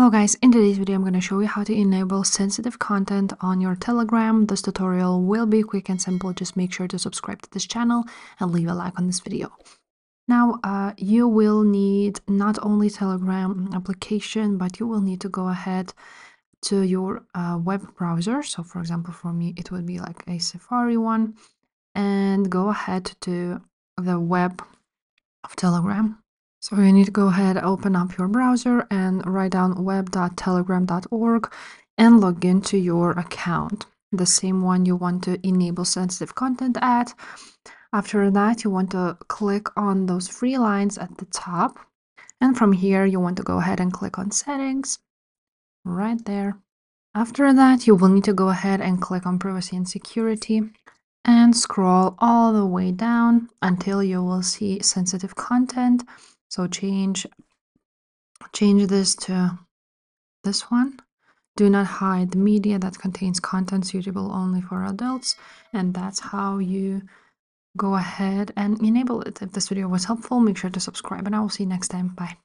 Hello guys, in today's video I'm going to show you how to enable sensitive content on your Telegram. This tutorial will be quick and simple. Just make sure to subscribe to this channel and leave a like on this video. Now you will need not only Telegram application, but you will need to go ahead to your web browser. So for example, for me it would be like a Safari one, and go ahead to the web of Telegram. So you need to go ahead, open up your browser and write down web.telegram.org and log into your account, the same one you want to enable sensitive content at. After that, you want to click on those three lines at the top. And from here, you want to go ahead and click on settings right there. After that, you will need to go ahead and click on privacy and security and scroll all the way down until you will see sensitive content. So change this to this one. Do not hide the media that contains content suitable only for adults. And that's how you go ahead and enable it. If this video was helpful, make sure to subscribe and I will see you next time. Bye.